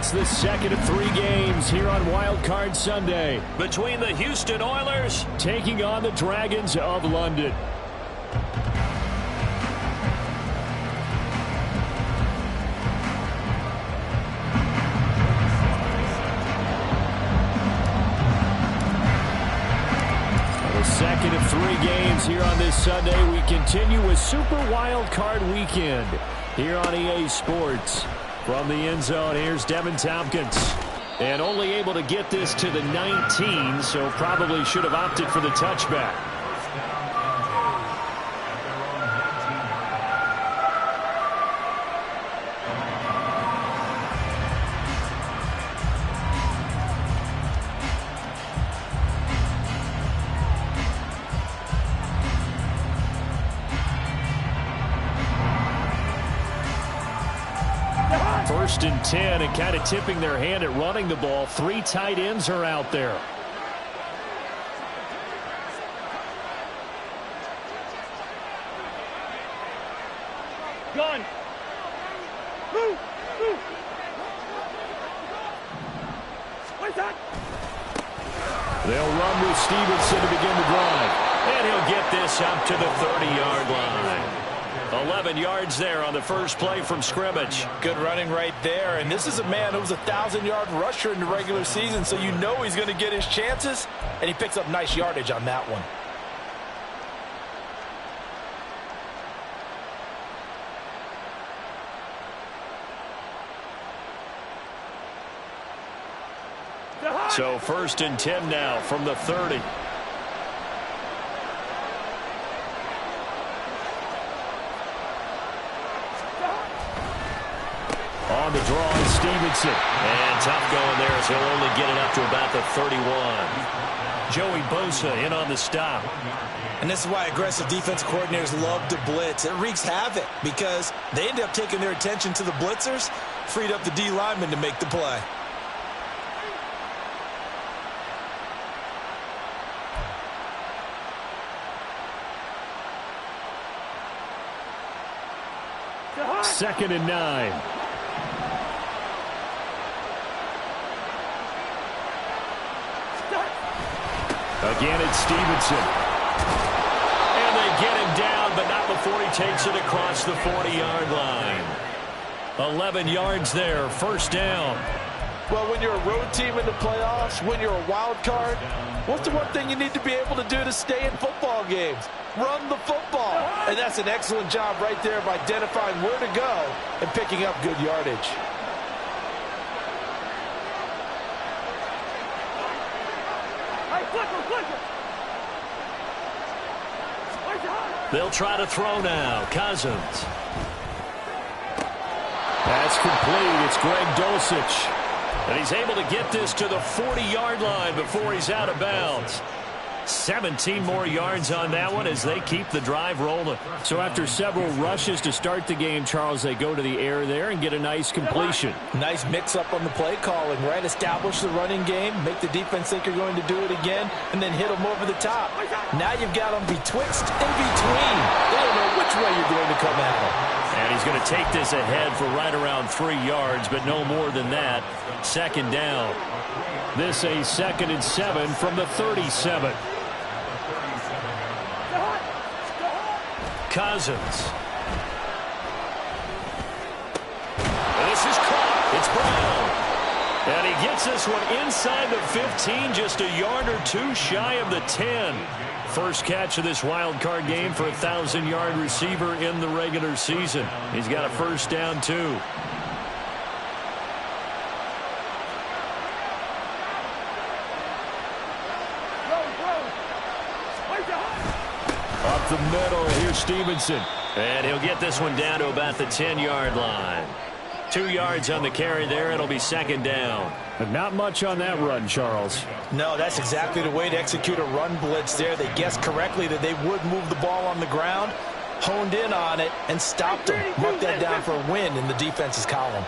It's the second of 3 games here on Wild Card Sunday between the Houston Oilers taking on the Dragons of London. The second of 3 games here on this Sunday. We continue with Super Wild Card Weekend here on EA Sports. From the end zone, here's Devin Tompkins. And only able to get this to the 19, so probably should have opted for the touchback. First and 10, and kind of tipping their hand at running the ball. 3 tight ends are out there. Gun. Move. Move. What's that? They'll run with Stevenson to begin the drive. And he'll get this up to the 30-yard line. 11 yards there on the first play from scrimmage. Good running right there. And this is a man who was a 1,000-yard rusher in the regular season, so you know he's going to get his chances. And he picks up nice yardage on that one. So first and 10 now from the 30. On the draw is Stevenson. And tough going there as he'll only get it up to about the 31. Joey Bosa in on the stop. And this is why aggressive defense coordinators love to blitz. It wreaks havoc because they end up taking their attention to the blitzers, freed up the D lineman to make the play. Second and 9. Again, it's Stevenson. And they get him down, but not before he takes it across the 40-yard line. 11 yards there, first down. Well, when you're a road team in the playoffs, when you're a wild card, what's the one thing you need to be able to do to stay in football games? Run the football. And that's an excellent job right there of identifying where to go and picking up good yardage. They'll try to throw now. Cousins. That's complete. It's Greg Dulcich. And he's able to get this to the 40-yard line before he's out of bounds. 17 more yards on that one as they keep the drive rolling. So after several rushes to start the game, Charles, they go to the air there and get a nice completion. Nice mix-up on the play calling, right? Establish the running game, make the defense think you're going to do it again, and then hit them over the top. Now you've got them betwixt and between. They don't know which way you're going to come at them. And he's going to take this ahead for right around 3 yards, but no more than that. Second down. This a second and 7 from the 37. Cousins. This is caught. It's Brown. And he gets this one inside the 15, just a yard or two shy of the 10. First catch of this wild card game for a 1,000-yard receiver in the regular season. He's got a first down, too. Up the middle, here's Stevenson. And he'll get this one down to about the 10-yard line. 2 yards on the carry there. It'll be second down. But not much on that run, Charles. No, that's exactly the way to execute a run blitz there. They guessed correctly that they would move the ball on the ground, honed in on it, and stopped them. Mark that down for a win in the defense's column.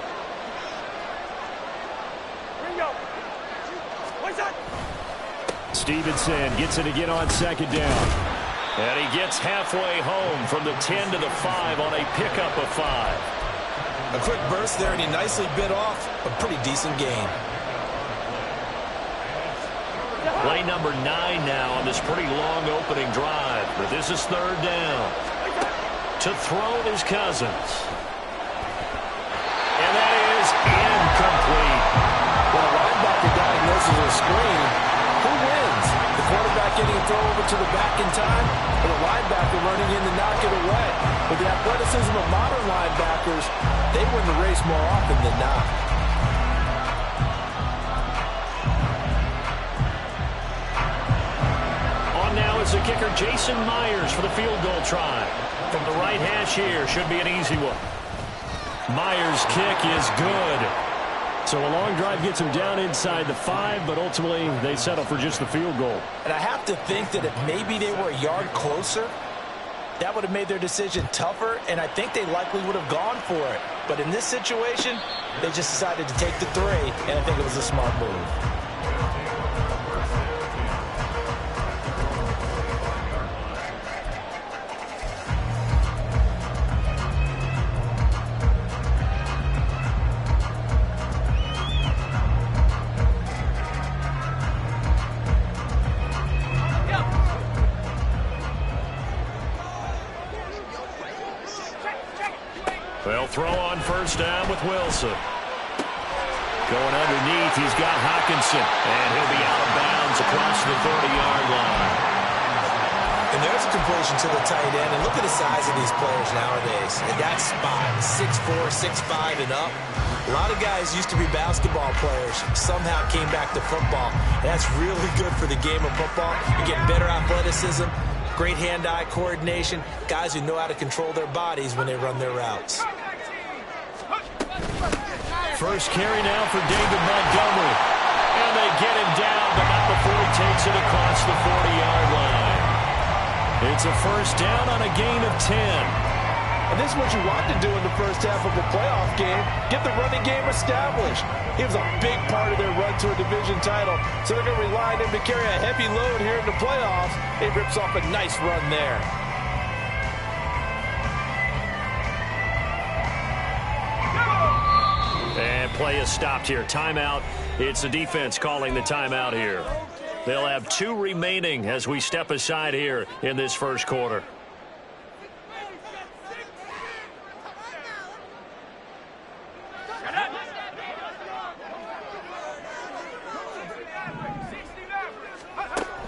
Stevenson gets it again on second down. And he gets halfway home from the 10 to the 5 on a pickup of 5. A quick burst there, and he nicely bit off a pretty decent gain. Play number 9 now on this pretty long opening drive. But this is third down. To throw is Cousins. And that is incomplete. When a linebacker diagnoses a screen, who wins? The quarterback getting a throw over to the back in time, or the linebacker running in to knock it away? With the athleticism of modern linebackers, they win the race more often than not. On now is the kicker Jason Myers for the field goal try. From the right hash here, should be an easy one. Myers' kick is good. So a long drive gets him down inside the 5, but ultimately they settle for just the field goal. And I have to think that if maybe they were a yard closer, that would have made their decision tougher, and I think they likely would have gone for it. But in this situation, they just decided to take the 3, and I think it was a smart move. They'll throw on first down with Wilson. Going underneath, he's got Hockenson. And he'll be out of bounds across the 30-yard line. And there's a completion to the tight end. And look at the size of these players nowadays. And that spot, 6'4", 6'5", and up. A lot of guys used to be basketball players, somehow came back to football. And that's really good for the game of football. You get better athleticism, great hand-eye coordination, guys who know how to control their bodies when they run their routes. First carry now for David Montgomery. And they get him down, but not before he takes it across the 40-yard line. It's a first down on a gain of 10. And this is what you want to do in the first half of a playoff game. Get the running game established. He was a big part of their run to a division title. So they're going to rely on him to carry a heavy load here in the playoffs. He rips off a nice run there. And play is stopped here. Timeout. It's the defense calling the timeout here. They'll have 2 remaining as we step aside here in this first quarter.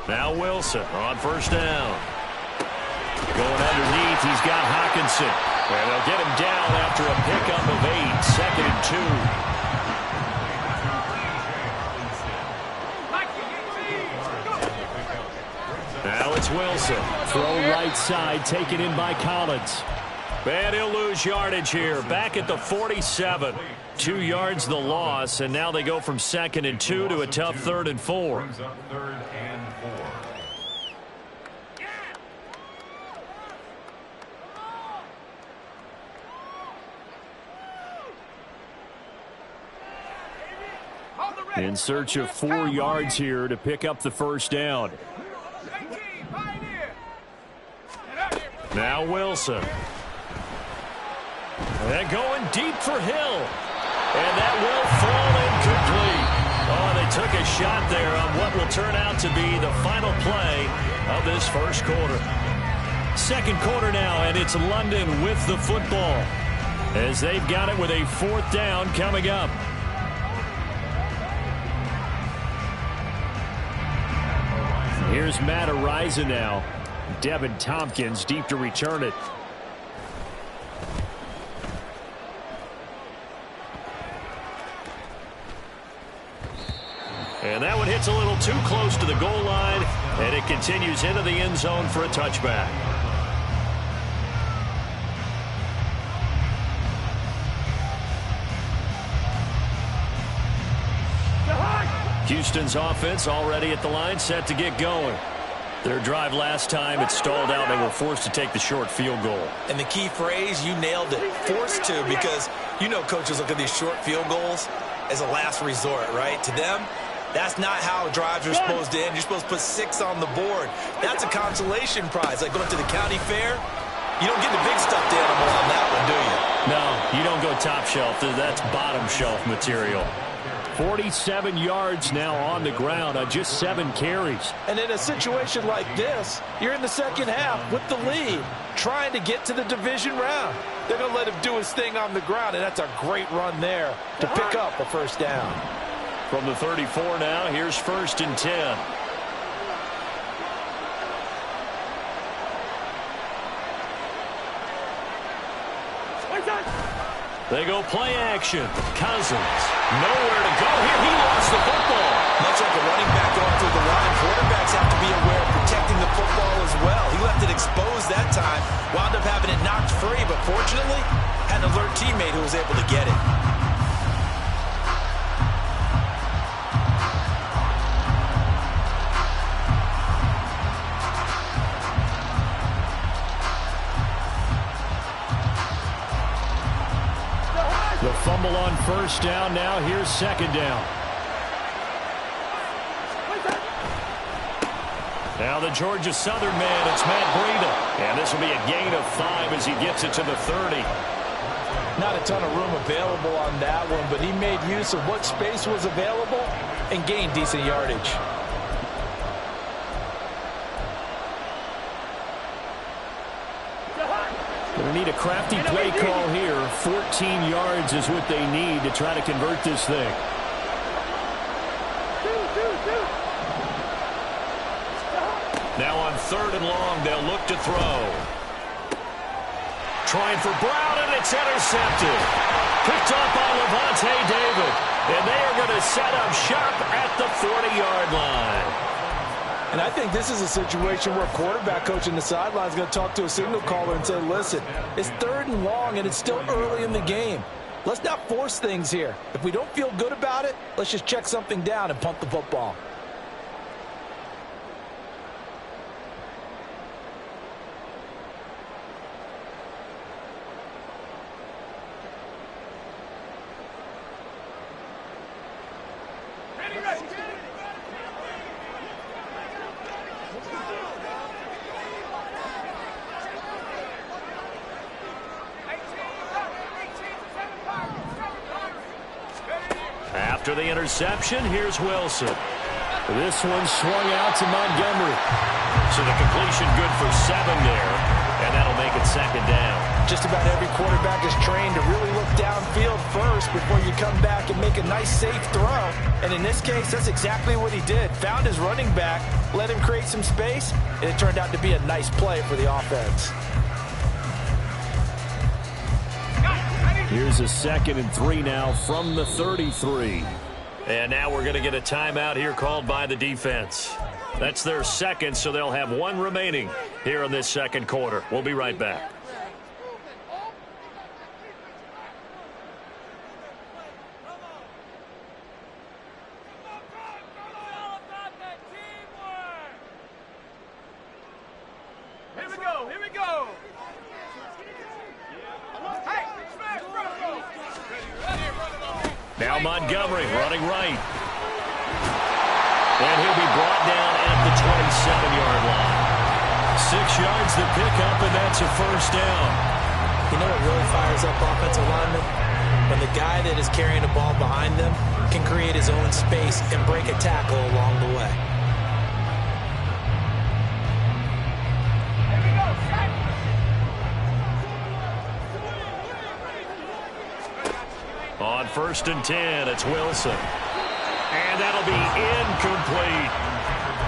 Now Wilson on first down. Going underneath, he's got Hockenson. And they'll get him down after a pickup of 8, second and 2. Now it's Wilson. Throw right side, taken in by Collins. And he'll lose yardage here. Back at the 47. 2 yards the loss, and now they go from second and 2 to a tough 3rd and 4. In search of 4 yards here to pick up the first down. Now Wilson. And going deep for Hill. And that will fall incomplete. Oh, they took a shot there on what will turn out to be the final play of this first quarter. Second quarter now, and it's London with the football as they've got it with a 4th down coming up. Here's Matt Araiza now. Devin Tompkins deep to return it. And that one hits a little too close to the goal line, and it continues into the end zone for a touchback. Houston's offense already at the line, set to get going. Their drive last time, it stalled out. They were forced to take the short field goal. And the key phrase, you nailed it, forced to, because you know coaches look at these short field goals as a last resort, right? To them, that's not how drives are supposed to end. You're supposed to put 6 on the board. That's a consolation prize, like going to the county fair. You don't get the big stuffed animal on that one, do you? No, you don't go top shelf. That's bottom shelf material. 47 yards now on the ground on just 7 carries. And in a situation like this, you're in the second half with the lead, trying to get to the division round. They're going to let him do his thing on the ground, and that's a great run there to pick up a first down. From the 34 now, here's 1st and 10. They go play action. Cousins, nowhere to go here. He lost the football. Much like a running back going through the line, quarterbacks have to be aware of protecting the football as well. He left it exposed that time, wound up having it knocked free, but fortunately, had an alert teammate who was able to get it. The fumble on 1st down. Now here's 2nd down. Now the Georgia Southern man, it's Matt Breida. And this will be a gain of 5 as he gets it to the 30. Not a ton of room available on that one, but he made use of what space was available and gained decent yardage. They need a crafty play call here. 14 yards is what they need to try to convert this thing. Now on 3rd and long, they'll look to throw. Trying for Brown, and it's intercepted. Picked up by Levante David. And they are going to set up shop at the 40-yard line. And I think this is a situation where a quarterback coach in the sideline is going to talk to a signal caller and say, listen, it's 3rd and long and it's still early in the game. Let's not force things here. If we don't feel good about it, let's just check something down and punt the football. After the interception, here's Wilson. This one swung out to Montgomery. So the completion good for 7 there, and that'll make it 2nd down. Just about every quarterback is trained to really look downfield first before you come back and make a nice, safe throw. And in this case, that's exactly what he did. Found his running back, let him create some space, and it turned out to be a nice play for the offense. Here's a 2nd and 3 now from the 33. And now we're going to get a timeout here called by the defense. That's their 2nd, so they'll have 1 remaining here in this 2nd quarter. We'll be right back. Here we go. Now Montgomery running right. And he'll be brought down at the 27-yard line. 6 yards to pick up, and that's a 1st down. You know what really fires up offensive linemen? When the guy that is carrying the ball behind them can create his own space and break a tackle along the way. On 1st and 10, it's Wilson. And that'll be incomplete.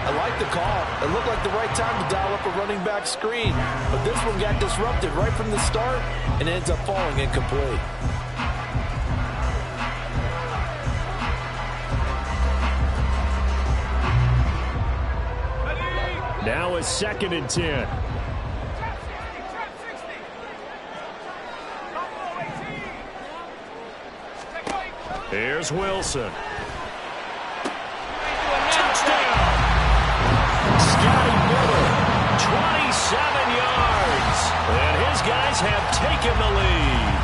I like the call. It looked like the right time to dial up a running back screen. But this one got disrupted right from the start and ends up falling incomplete. Now a 2nd and 10. Here's Wilson. Touchdown! Scotty Miller, 27 yards. And his guys have taken the lead.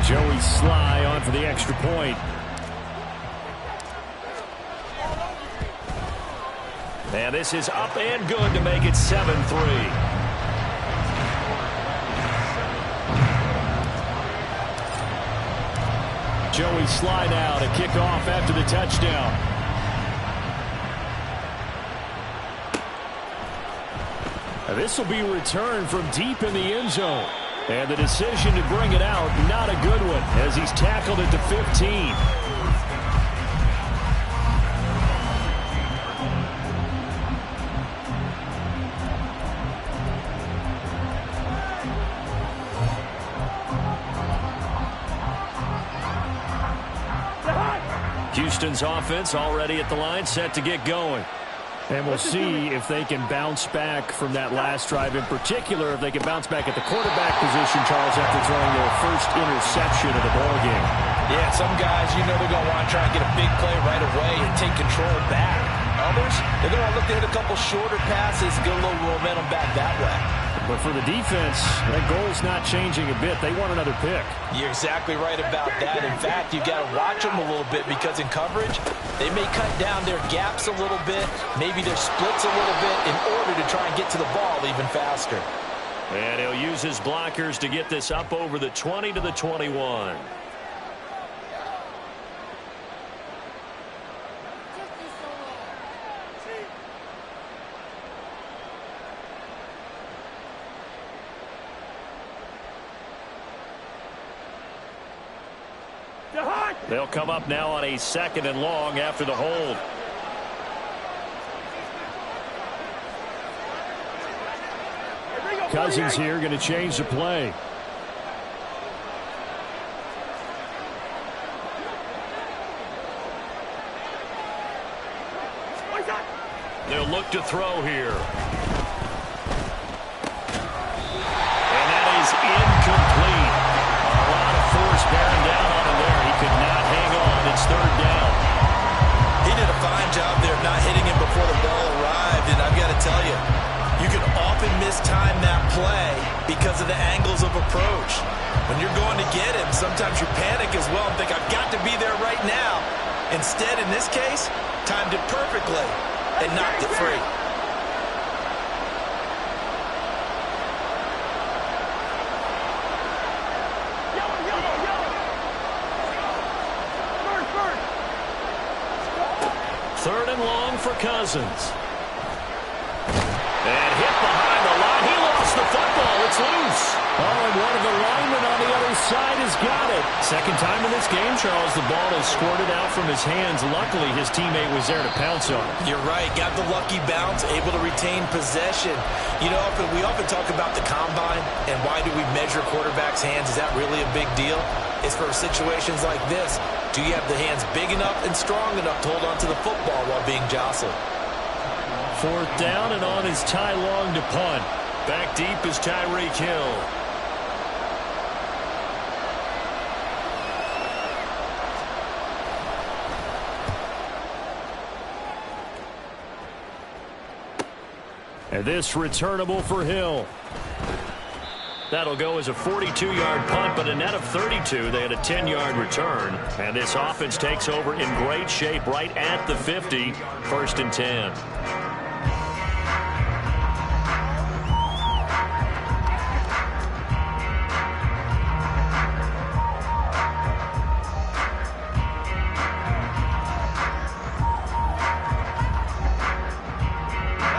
Joey Sly on for the extra point. And this is up and good to make it 7-3. Joey slide out, a kickoff after the touchdown. This will be returned from deep in the end zone. And the decision to bring it out, not a good one, as he's tackled at the 15. Houston's offense already at the line, set to get going. And we'll see if they can bounce back from that last drive. In particular, if they can bounce back at the quarterback position, Charles, after throwing their first interception of the ballgame. Yeah, some guys, you know they're going to want to try and get a big play right away and take control back. Others, they're going to look to hit a couple shorter passes, get a little momentum back that way. But for the defense, that goal's not changing a bit. They want another pick. You're exactly right about that. In fact, you've got to watch them a little bit because in coverage, they may cut down their gaps a little bit, maybe their splits a little bit in order to try and get to the ball even faster. And he'll use his blockers to get this up over the 20 to the 21. They'll come up now on a 2nd and long after the hold. Cousins here going to change the play. They'll look to throw here. And that is incomplete. A lot of force bearing down on him there. He could not hang on. It's 3rd down. He did a fine job there of not hitting him before the ball arrived, and I've got to tell you, you can often mistime that play because of the angles of approach. When you're going to get him, sometimes you panic as well and think, I've got to be there right now. Instead, in this case, timed it perfectly and knocked it free. Third and long for Cousins. And hit behind the line. He lost the football. It's loose. Oh, and one of the linemen on the other side has got it. Second time in this game, Charles, the ball has squirted out from his hands. Luckily, his teammate was there to pounce on it. You're right. Got the lucky bounce, able to retain possession. You know, we often talk about the combine and why do we measure quarterbacks' hands. Is that really a big deal? It's for situations like this. Do you have the hands big enough and strong enough to hold on to the football while being jostled? 4th down, and on is Ty Long to punt. Back deep is Tyreek Hill. And this returnable for Hill. That'll go as a 42-yard punt, but a net of 32. They had a 10-yard return. And this offense takes over in great shape right at the 50. 1st and 10.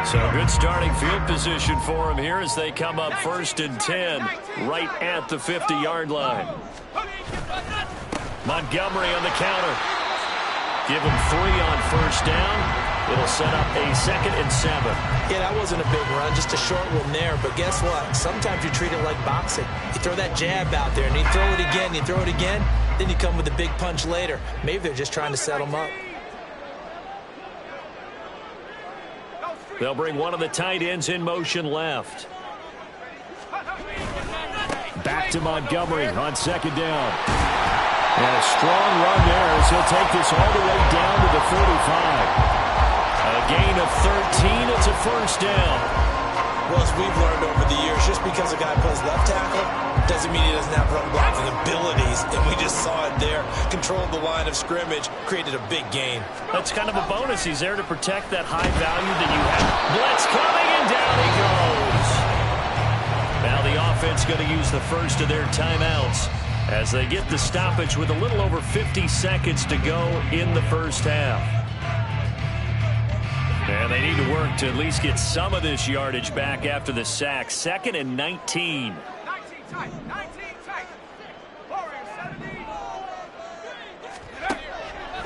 So good starting field position for him here as they come up 1st and 10 right at the 50-yard line. Montgomery on the counter. Give him 3 on 1st down. It'll set up a 2nd and 7. Yeah, that wasn't a big run, just a short one there. But guess what? Sometimes you treat it like boxing. You throw that jab out there, and you throw it again, you throw it again, then you come with a big punch later. Maybe they're just trying to set them up. They'll bring one of the tight ends in motion left. Back to Montgomery on 2nd down. And a strong run there as he'll take this all the way down to the 45. A gain of 13. It's a 1st down. Well, as we've learned over the years, just because a guy plays left tackle doesn't mean he doesn't have run blocking abilities, and we just saw it there. Controlled the line of scrimmage, created a big gain. That's kind of a bonus. He's there to protect that high value that you have. Blitz coming, and down he goes. Now the offense going to use the first of their timeouts as they get the stoppage with a little over 50 seconds to go in the first half. And they need to work to at least get some of this yardage back after the sack. 2nd and 19. 19 tight. 19 tight. Warriors 70.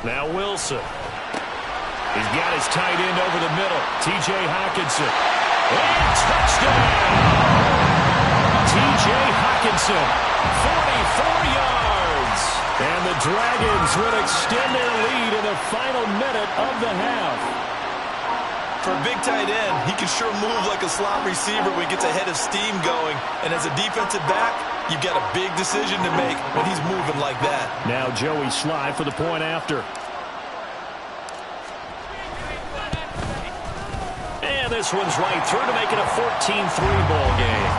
Now Wilson. He's got his tight end over the middle. T.J. Hockenson. And touchdown! T.J. Hockenson, 44 yards. And the Dragons would extend their lead in the final minute of the half. For a big tight end, he can sure move like a slot receiver when he gets a head of steam going. And as a defensive back, you've got a big decision to make when he's moving like that. Now Joey Slye for the point after. And this one's right through to make it a 14-3 ball game.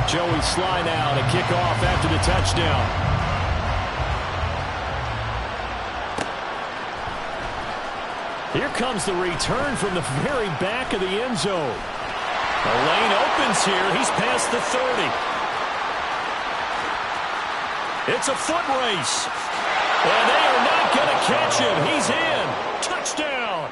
Joey Slye now to kick off after the touchdown. Here comes the return from the very back of the end zone. The lane opens here. He's past the 30. It's a foot race. And they are not going to catch him. He's in. Touchdown.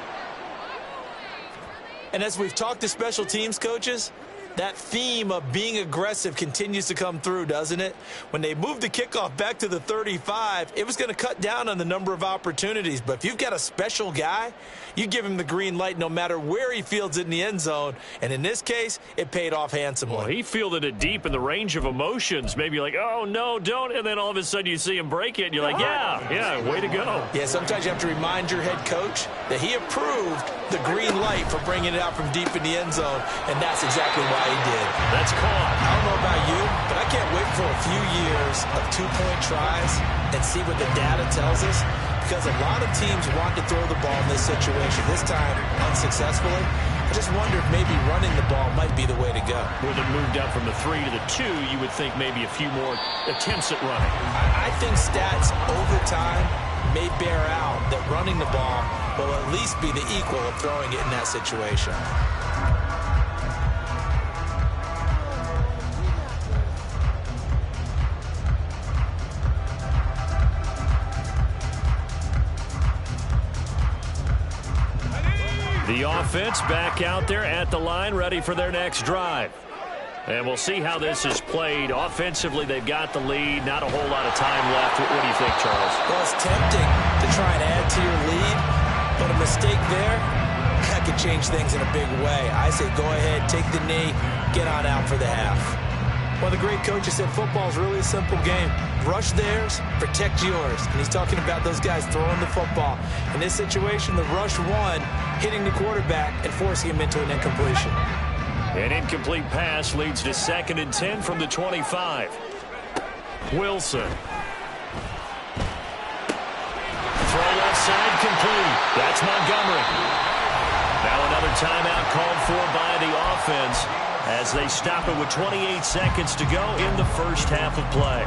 And as we've talked to special teams coaches, that theme of being aggressive continues to come through, doesn't it? When they moved the kickoff back to the 35, it was going to cut down on the number of opportunities. But if you've got a special guy, you give him the green light no matter where he fields it in the end zone. And in this case, it paid off handsomely. Well, he fielded it deep in the range of emotions. Maybe like, oh, no, don't. And then all of a sudden you see him break it, and you're like, yeah, way to go. Yeah, sometimes you have to remind your head coach that he approved the green light for bringing it out from deep in the end zone, and that's exactly why he did. That's caught. I don't know about you, but I can't wait for a few years of two-point tries and see what the data tells us, because a lot of teams want to throw the ball in this situation, this time unsuccessfully. I just wonder if maybe running the ball might be the way to go. With it moved up from the 3 to the 2, you would think maybe a few more attempts at running. I think stats over time may bear out that running the ball will at least be the equal of throwing it in that situation. The offense back out there at the line, ready for their next drive. And we'll see how this is played. Offensively, they've got the lead. Not a whole lot of time left. What do you think, Charles? Well, it's tempting to try and add to your lead, but a mistake there, that could change things in a big way. I say go ahead, take the knee, get on out for the half. Well, the great coach has said football is really a simple game. Rush theirs, protect yours. And he's talking about those guys throwing the football. In this situation, the rush one, hitting the quarterback and forcing him into an incompletion. An incomplete pass leads to 2nd and 10 from the 25. Wilson. Throw left side complete. That's Montgomery. Now another timeout called for by the offense as they stop it with 28 seconds to go in the first half of play.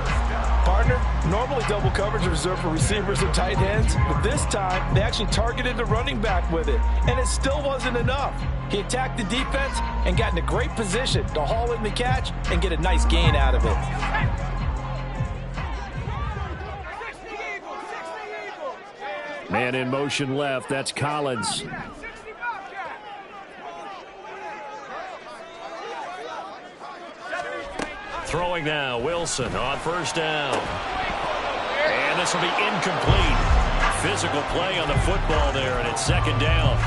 Partner, normally double coverage is reserved for receivers and tight ends, but this time they actually targeted the running back with it, and it still wasn't enough. He attacked the defense and got in a great position to haul in the catch and get a nice gain out of it. Man in motion left. That's Collins. Throwing now, Wilson on first down. And this will be incomplete. Physical play on the football there, and it's 2nd down.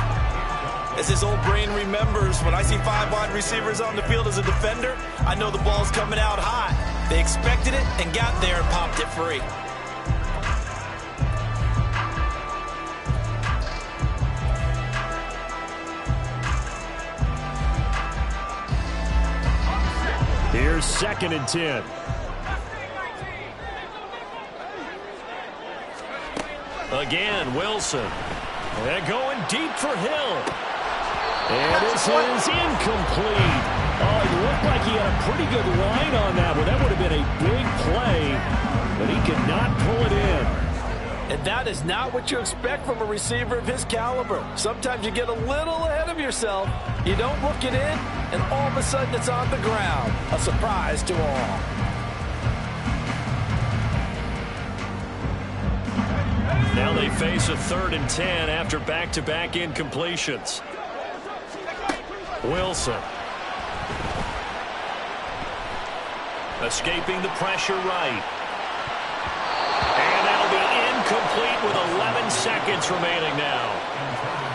As his old brain remembers, when I see 5 wide receivers on the field as a defender, I know the ball's coming out hot. They expected it and got there and popped it free. Here's 2nd and 10. Again, Wilson. And going deep for Hill. And this is incomplete. Oh, it looked like he had a pretty good line on that one. That would have been a big play, but he could not pull it in. And that is not what you expect from a receiver of his caliber. Sometimes you get a little ahead of yourself. You don't look it in, and all of a sudden it's on the ground. A surprise to all. Now they face a 3rd and 10 after back-to-back incompletions. Wilson. Escaping the pressure right. And that'll be incomplete with 11 seconds remaining now.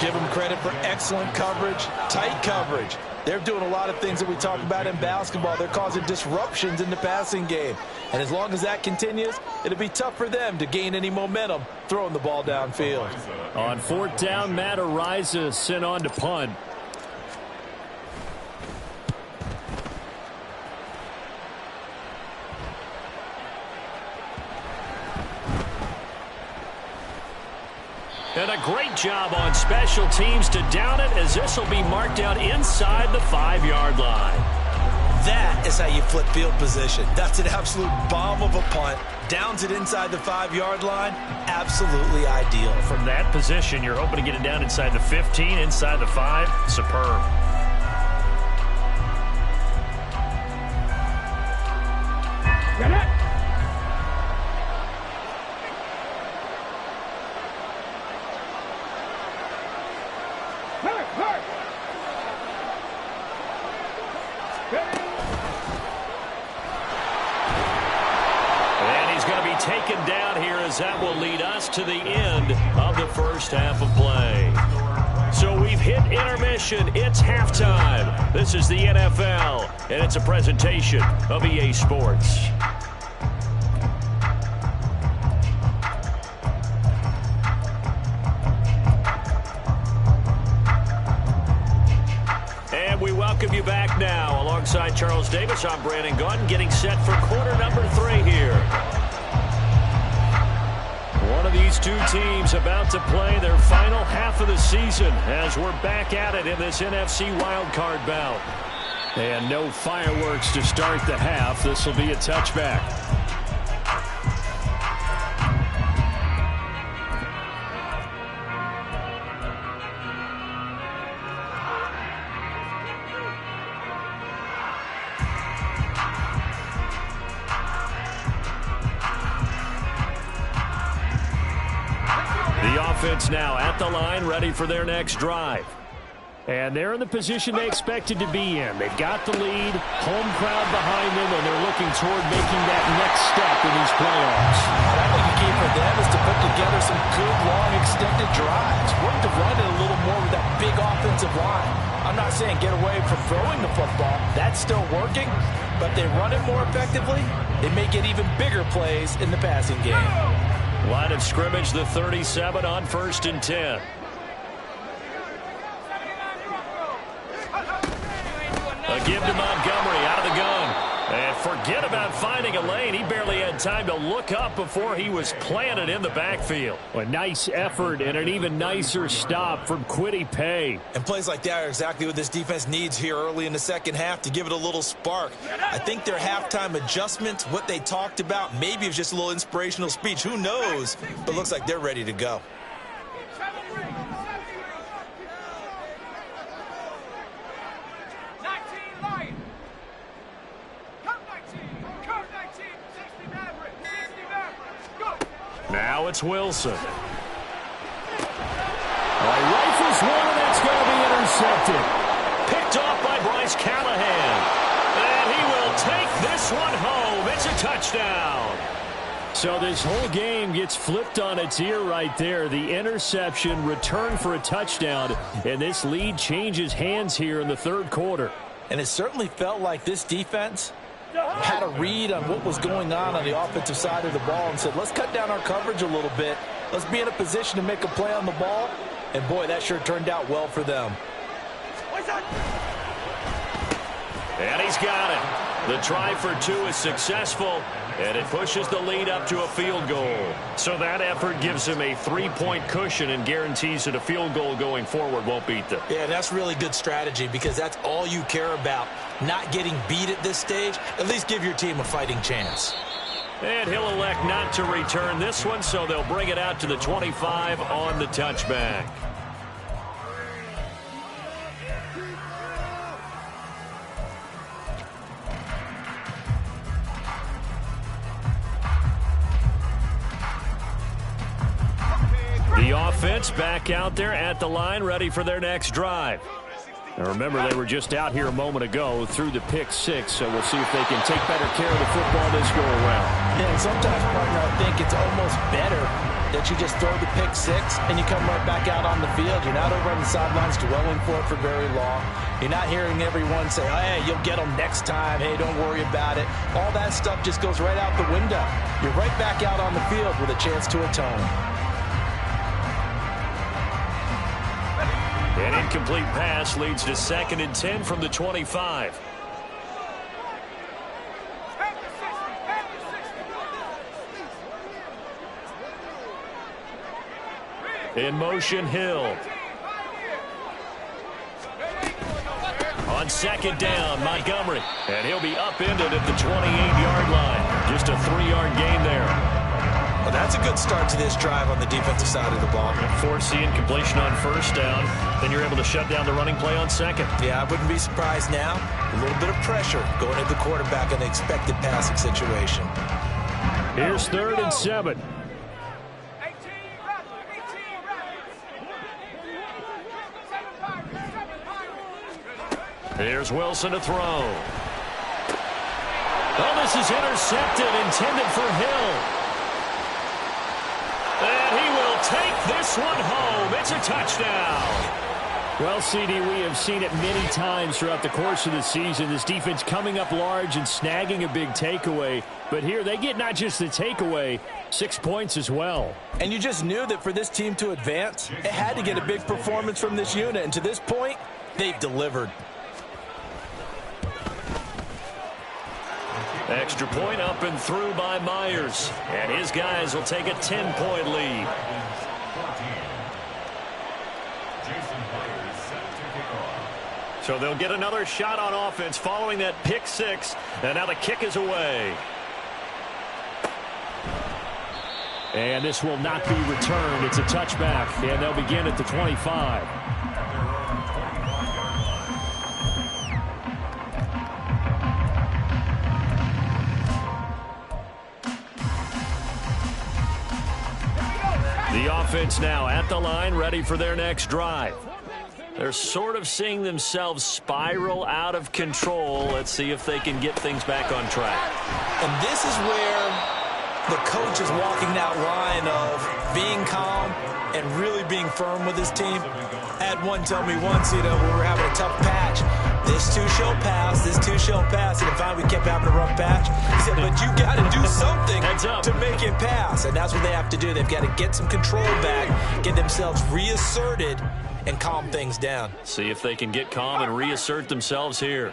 Give them credit for excellent coverage, tight coverage. They're doing a lot of things that we talk about in basketball. They're causing disruptions in the passing game. And as long as that continues, it'll be tough for them to gain any momentum throwing the ball downfield. On 4th down, Matt Araiza sent on to punt. And a great job on special teams to down it, as this will be marked out inside the 5-yard line. That is how you flip field position. That's an absolute bomb of a punt. Downs it inside the 5-yard line. Absolutely ideal. From that position, you're hoping to get it down inside the 15, inside the 5. Superb. Taken down here, as that will lead us to the end of the first half of play. So we've hit intermission. It's halftime. This is the NFL, and it's a presentation of EA Sports. And we welcome you back now. Alongside Charles Davis, I'm Brandon Gaudin, getting set for quarter number 3 here. One of these two teams about to play their final half of the season as we're back at it in this NFC wildcard bout. And no fireworks to start the half. This will be a touchback. Offense now at the line, ready for their next drive. And they're in the position they expected to be in. They've got the lead, home crowd behind them, and they're looking toward making that next step in these playoffs. I think the key for them is to put together some good, long, extended drives. Work to run it a little more with that big offensive line. I'm not saying get away from throwing the football. That's still working, but they run it more effectively. They may get even bigger plays in the passing game. Line of scrimmage, the 37 on 1st and 10. A give to Montgomery out of the gun. And forget about finding a lane. He barely had time to look up before he was planted in the backfield. A nice effort and an even nicer stop from Kwity Paye. And plays like that are exactly what this defense needs here early in the second half to give it a little spark. I think their halftime adjustments, what they talked about, maybe it was just a little inspirational speech. Who knows? But looks like they're ready to go. Now it's Wilson. Rifles one, and that's going to be intercepted. Picked off by Bryce Callahan. And he will take this one home. It's a touchdown. So this whole game gets flipped on its ear right there. The interception, return for a touchdown, and this lead changes hands here in the 3rd quarter. And it certainly felt like this defense had a read on what was going on the offensive side of the ball and said, let's cut down our coverage a little bit. Let's be in a position to make a play on the ball. And, boy, that sure turned out well for them. And he's got it. The try for 2 is successful. And it pushes the lead up to a field goal. So that effort gives him a 3-point cushion and guarantees that a field goal going forward won't beat them. Yeah, that's really good strategy because that's all you care about. Not getting beat at this stage. At least give your team a fighting chance. And he'll elect not to return this one, so they'll bring it out to the 25 on the touchback. The offense back out there at the line, ready for their next drive. Now remember, they were just out here a moment ago through the pick six, so we'll see if they can take better care of the football this go-around. Yeah, and sometimes, partner, I think it's almost better that you just throw the pick six and you come right back out on the field. You're not over on the sidelines dwelling for it for very long. You're not hearing everyone say, oh, hey, you'll get them next time. Hey, don't worry about it. All that stuff just goes right out the window. You're right back out on the field with a chance to atone. An incomplete pass leads to 2nd and 10 from the 25. In motion, Hill. On 2nd down, Montgomery. And he'll be upended at the 28-yard line. Just a 3-yard gain there. Well, that's a good start to this drive on the defensive side of the ball. Force the incompletion on 1st down. Then you're able to shut down the running play on 2nd. Yeah, I wouldn't be surprised now. A little bit of pressure going at the quarterback in the expected passing situation. Here's 3rd and 7. Here's Wilson to throw. Oh, this is intercepted, intended for Hill. And he will take this one home. It's a touchdown. Well, CD, we have seen it many times throughout the course of the season. This defense coming up large and snagging a big takeaway. But here they get not just the takeaway, 6 points as well. And you just knew that for this team to advance, it had to get a big performance from this unit. And to this point, they've delivered. Extra point up and through by Myers. And his guys will take a 10-point lead. So they'll get another shot on offense following that pick six. And now the kick is away. And this will not be returned. It's a touchback. And they'll begin at the 25. The offense now at the line, ready for their next drive. They're sort of seeing themselves spiral out of control. Let's see if they can get things back on track. And this is where the coach is walking that line of being calm and really being firm with his team. I had one tell me once, when we were having a tough patch, this too shall pass, this too shall pass. And finally we kept having a rough patch. He said, but you got to do something to make it pass. And that's what they have to do. They've got to get some control back, get themselves reasserted, and calm things down. See if they can get calm and reassert themselves here.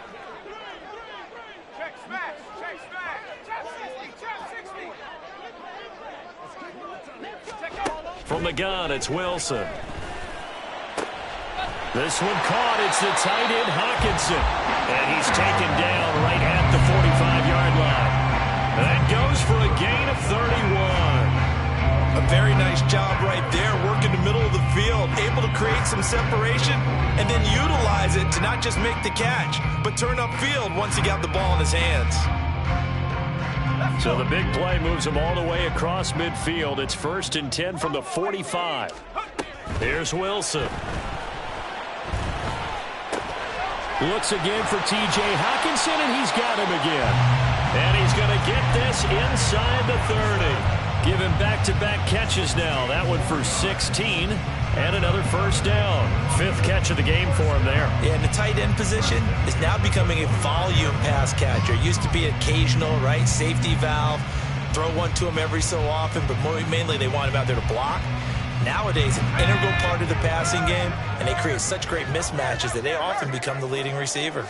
From the gun, it's Wilson. This one caught. It's the tight end, Hockenson. And he's taken down right at the 45-yard line. That goes for a gain of 31. A very nice job right there, working the middle of the field, able to create some separation and then utilize it to not just make the catch, but turn upfield once he got the ball in his hands. So the big play moves him all the way across midfield. It's 1st and 10 from the 45. Here's Wilson. Looks again for T.J. Hockenson, and he's got him again. And he's going to get this inside the 30. Give him back-to-back catches now. That one for 16 and another 1st down. 5th catch of the game for him there. Yeah, and the tight end position is now becoming a volume pass catcher. It used to be occasional, right? Safety valve. Throw one to him every so often, but mainly they want him out there to block. Nowadays, an integral part of the passing game, and they create such great mismatches that they often become the leading receiver.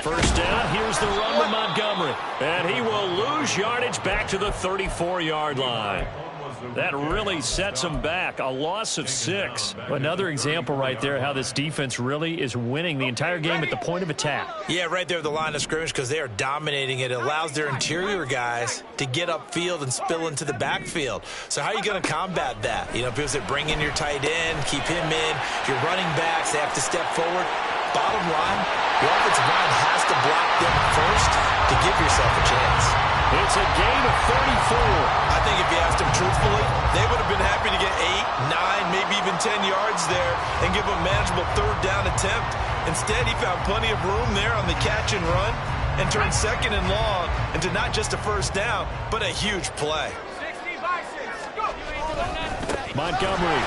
first down. Here's the run to Montgomery. And he will lose yardage back to the 34-yard line. That really sets him back. A loss of 6. Another example right there how this defense really is winning the entire game at the point of attack. Yeah, right there at the line of scrimmage because they are dominating it. It allows their interior guys to get upfield and spill into the backfield. So how are you going to combat that? You know, people say bring in your tight end, keep him in. Your running backs, they have to step forward. Bottom line, the offensive line has to block them first to give yourself a chance. It's a gain of 34. I think if you asked them truthfully, they would have been happy to get 8, 9, maybe even 10 yards there and give a manageable third down attempt. Instead, he found plenty of room there on the catch and run and turned second and long into not just a first down, but a huge play. 60 by 6. Go. Montgomery.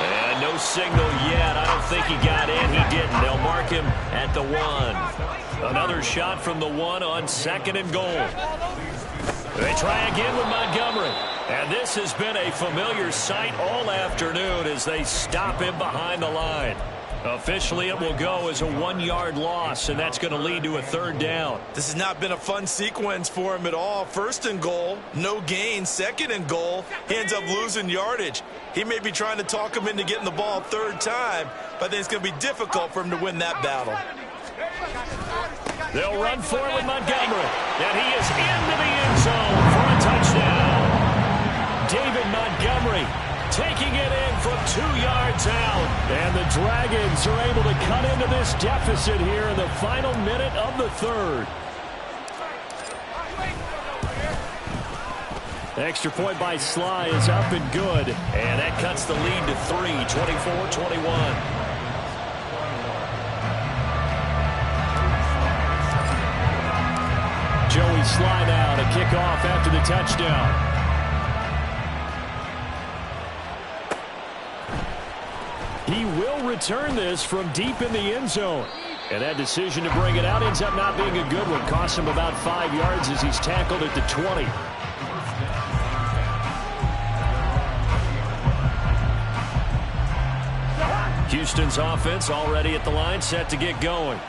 And no signal yet. I don't think he got in. He didn't. They'll mark him at the 1. Another shot from the 1 on second and goal. They try again with Montgomery. And this has been a familiar sight all afternoon as they stop him behind the line. Officially, it will go as a 1-yard loss, and that's going to lead to a third down. This has not been a fun sequence for him at all. First and goal, no gain. Second and goal, he ends up losing yardage. He may be trying to talk him into getting the ball third time, but I think it's going to be difficult for him to win that battle. They'll run for it with Montgomery, and he is into the end zone for a touchdown. David Montgomery taking it in from 2 yards out. And the Dragons are able to cut into this deficit here in the final minute of the third. Extra point by Sly is up and good. And that cuts the lead to 3, 24-21. Joey Sly now to kick off after the touchdown. He will return this from deep in the end zone. And that decision to bring it out ends up not being a good one. Costs him about 5 yards as he's tackled at the 20. Houston's offense already at the line, set to get going.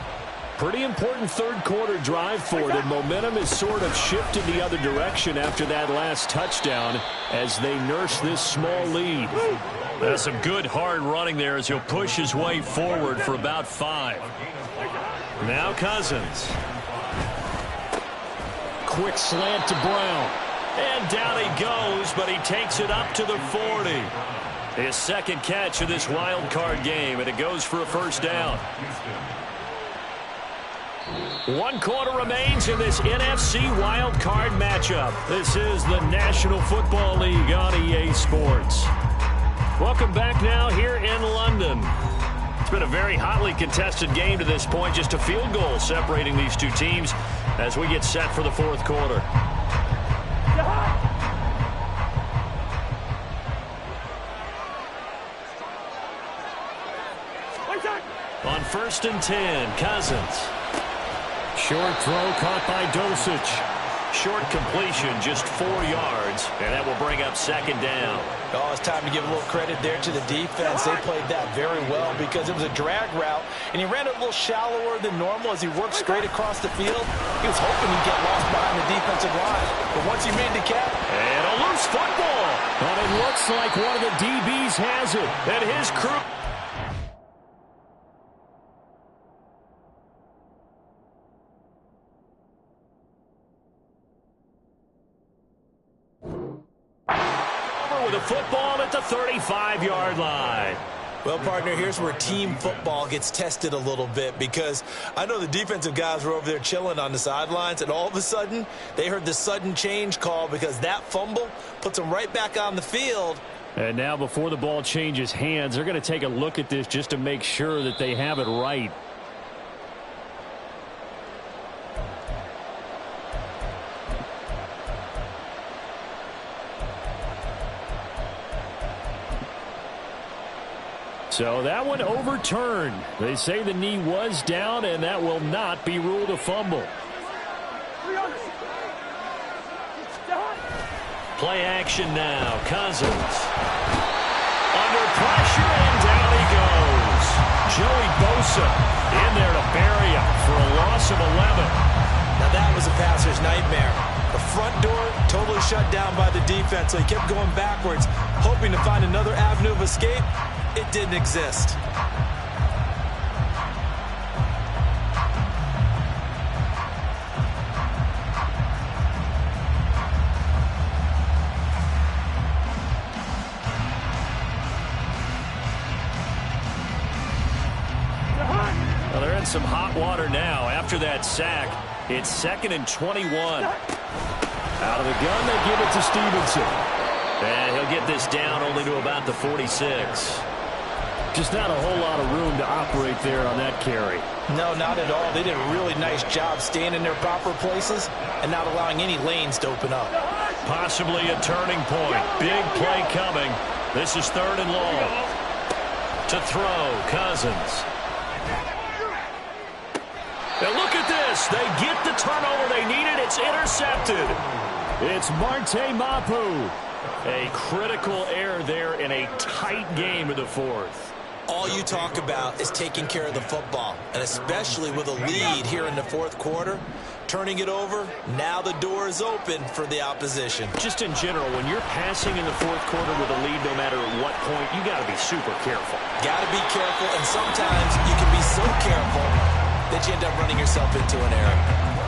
Pretty important third quarter drive for them. Momentum is sort of shifted the other direction after that last touchdown as they nurse this small lead. That's some good hard running there as he'll push his way forward for about 5. Now Cousins. Quick slant to Brown. And down he goes, but he takes it up to the 40. His second catch of this wild card game, and it goes for a first down. 1 quarter remains in this NFC wild card matchup. This is the National Football League on EA Sports. Welcome back now here in London. It's been a very hotly contested game to this point. Just a field goal separating these two teams as we get set for the fourth quarter. On 1st and 10, Cousins. Short throw caught by Dulcich. Short completion, just 4 yards, and that will bring up second down. Oh, it's time to give a little credit there to the defense. They played that very well because it was a drag route, and he ran it a little shallower than normal as he worked straight across the field. He was hoping he'd get lost behind the defensive line, but once he made the catch. And a loose football. But it looks like one of the DBs has it, and his crew. With a football at the 35-yard line. Well, partner, here's where team football gets tested a little bit because I know the defensive guys were over there chilling on the sidelines, and all of a sudden they heard the sudden change call because that fumble puts them right back on the field. And now before the ball changes hands, they're going to take a look at this just to make sure that they have it right. So that one overturned. They say the knee was down, and that will not be ruled a fumble. Play action now. Cousins. Under pressure, and down he goes. Joey Bosa Wilson in there to bury him for a loss of 11. Now that was a passer's nightmare. The front door totally shut down by the defense, so he kept going backwards, hoping to find another avenue of escape. It didn't exist. Well, they're in some hot water now after that sack. It's 2nd and 21. Out of the gun, they give it to Stevenson. And he'll get this down only to about the 46. Just not a whole lot of room to operate there on that carry. No, not at all. They did a really nice job staying in their proper places and not allowing any lanes to open up. Possibly a turning point. Big play coming. This is 3rd and long. To throw, Cousins. Now look at this. They get the turnover they needed. It's intercepted. It's Marte Mapu. A critical error there in a tight game in the 4th. All you talk about is taking care of the football, and especially with a lead here in the 4th quarter, turning it over, now the door is open for the opposition. Just in general, when you're passing in the 4th quarter with a lead, no matter what point, you got to be super careful. Got to be careful, and sometimes you can be so careful that you end up running yourself into an error.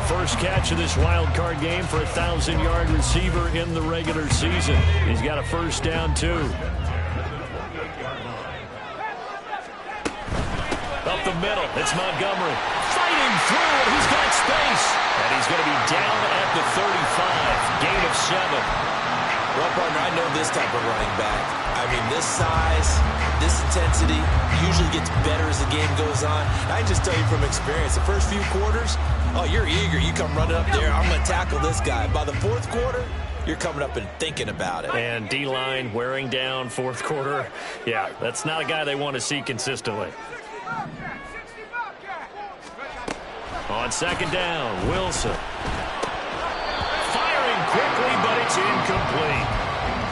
First catch of this wild card game for a 1,000-yard receiver in the regular season. He's got a first down, too. Up the middle, it's Montgomery. Fighting through, and he's got space. And he's going to be down at the 35. Gain of 7. Well, partner, I know this type of running back. I mean, this size, this intensity usually gets better as the game goes on. I can just tell you from experience, the first few quarters, oh, you're eager. You come running up there, I'm going to tackle this guy. By the 4th quarter, you're coming up and thinking about it. And D-line wearing down 4th quarter. Yeah, that's not a guy they want to see consistently. On 2nd down, Wilson. Firing quickly, but it's incomplete.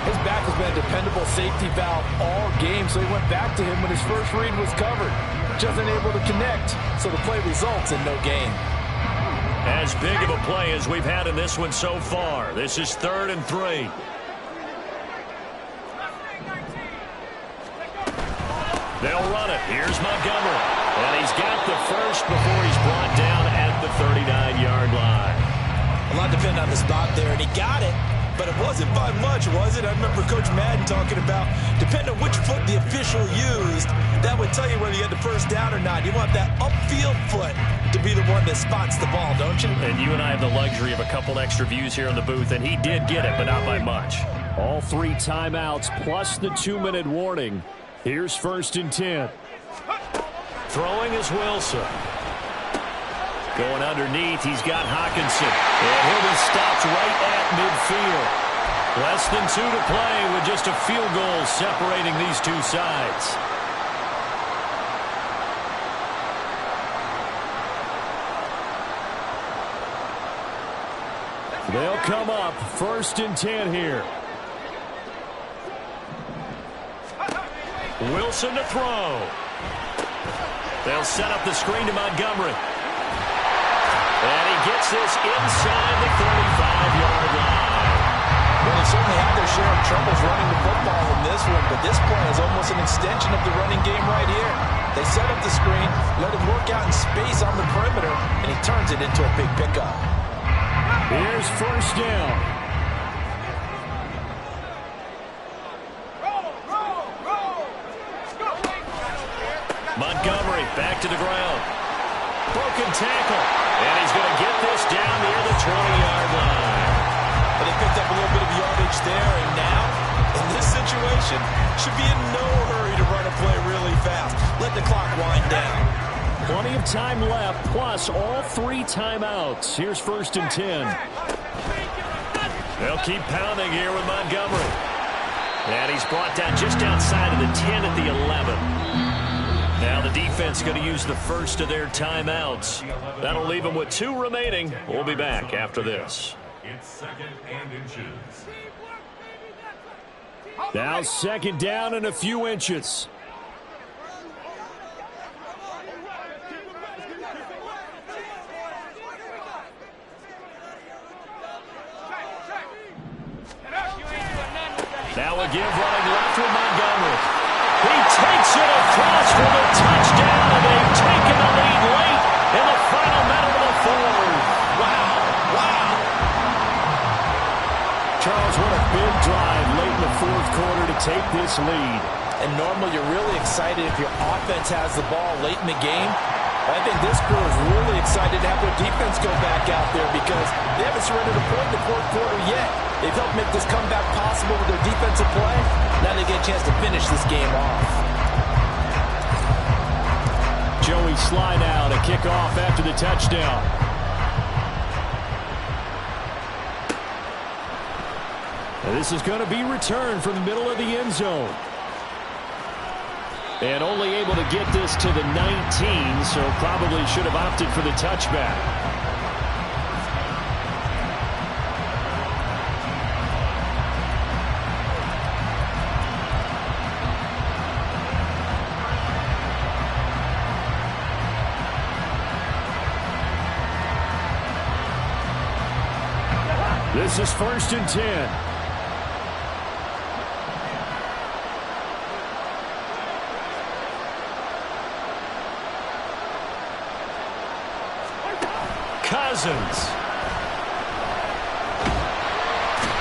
His back has been a dependable safety valve all game, so he went back to him when his first read was covered. Just unable to connect, so the play results in no gain. As big of a play as we've had in this one so far. This is 3rd and 3. They'll run it. Here's Montgomery. And he's got the first before he's brought down at the 39-yard line. A lot depended on the spot there, and he got it. But it wasn't by much, was it? I remember Coach Madden talking about, depending on which foot the official used, that would tell you whether you had the first down or not. You want that upfield foot to be the one that spots the ball, don't you? And you and I have the luxury of a couple extra views here in the booth, and he did get it, but not by much. All 3 timeouts plus the 2-minute warning. Here's 1st and 10. Throwing is Wilson. Going underneath, he's got Hockenson. And he'll be stopped right at midfield. Less than 2 to play with just a field goal separating these two sides. They'll come up 1st and 10 here. Wilson to throw. They'll set up the screen to Montgomery. And he gets this inside the 35-yard line. Well, they certainly had their share of troubles running the football in this one, but this play is almost an extension of the running game right here. They set up the screen, let him work out in space on the perimeter, and he turns it into a big pickup. Here's 1st down. Montgomery back to the ground. Broken tackle. And he's going to get this down near the 20-yard line. But they picked up a little bit of yardage there, and now, in this situation, should be in no hurry to run a play really fast. Let the clock wind down. Plenty of time left, plus all 3 timeouts. Here's 1st and 10. They'll keep pounding here with Montgomery. And he's brought down just outside of the 10 at the 11. Now the defense going to use the first of their timeouts. That'll leave them with 2 remaining. We'll be back after this. It's 2nd and inches. Now 2nd down and a few inches. and left with Montgomery. He takes it across for the touchdown, and they've taken the lead late in the final minute of the fourth. Wow. Wow. Charles, what a big drive late in the fourth quarter to take this lead. And normally you're really excited if your offense has the ball late in the game. I think this crew is really excited to have their defense go back out there because they haven't surrendered a point in the fourth quarter yet. They've helped make this comeback possible with their defensive play. Now they get a chance to finish this game off. Joey slide out, a kickoff after the touchdown. And this is going to be returned from the middle of the end zone. And only able to get this to the 19, so probably should have opted for the touchback. This is 1st and 10. Cousins.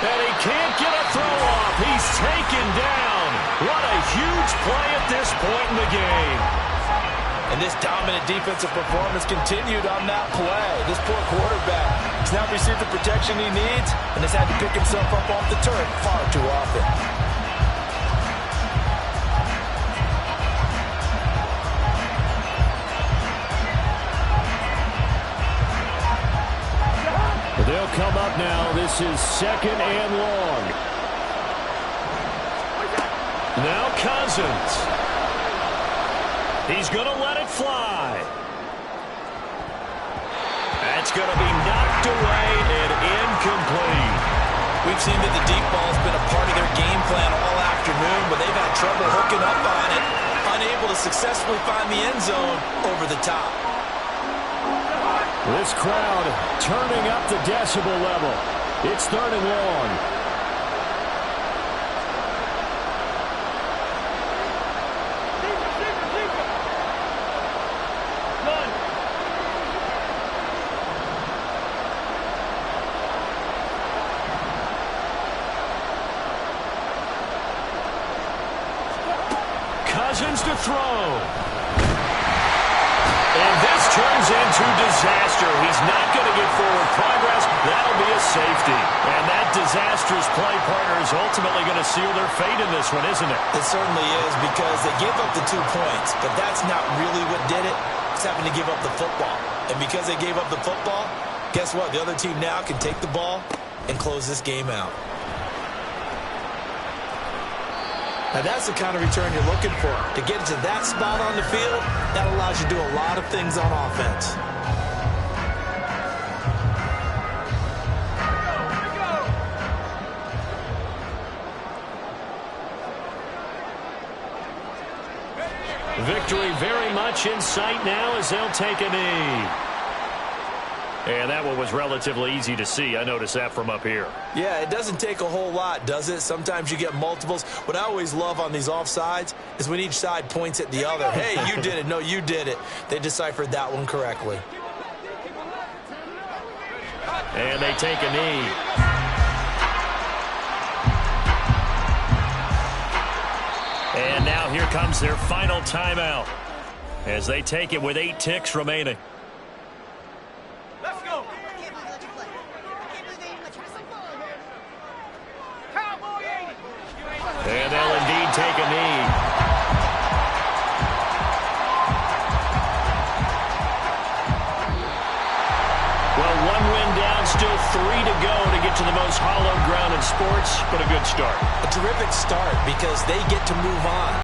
And he can't get a throw off. He's taken down. What a huge play at this point in the game. And this dominant defensive performance continued on that play. This poor quarterback has not received the protection he needs and has had to pick himself up off the turf far too often. They'll come up now. This is 2nd and long. Now Cousins. He's going to let it fly. That's going to be knocked away and incomplete. We've seen that the deep ball has been a part of their game plan all afternoon, but they've had trouble hooking up on it, unable to successfully find the end zone over the top. This crowd turning up the decibel level. It's 3rd and long. Cousins to throw. And this turns into disaster. He's not going to get forward progress. That'll be a safety. And that disastrous play partner is ultimately going to seal their fate in this one, isn't it? It certainly is because they gave up the 2 points, but that's not really what did it. It's having to give up the football. And because they gave up the football, guess what? The other team now can take the ball and close this game out. Now that's the kind of return you're looking for. To get to that spot on the field, that allows you to do a lot of things on offense. Victory very much in sight now as they'll take a knee. And that one was relatively easy to see. I noticed that from up here. Yeah, it doesn't take a whole lot, does it? Sometimes you get multiples. What I always love on these offsides is when each side points at the other. Hey, you did it. No, you did it. They deciphered that one correctly. And they take a knee. And now here comes their final timeout as they take it with 8 ticks remaining. Let's go. Cowboy 80. And they'll indeed take a knee. Well, 1 win down, still 3 to go to get to the most hallowed ground in sports, but a good start. A terrific start because they get to move on.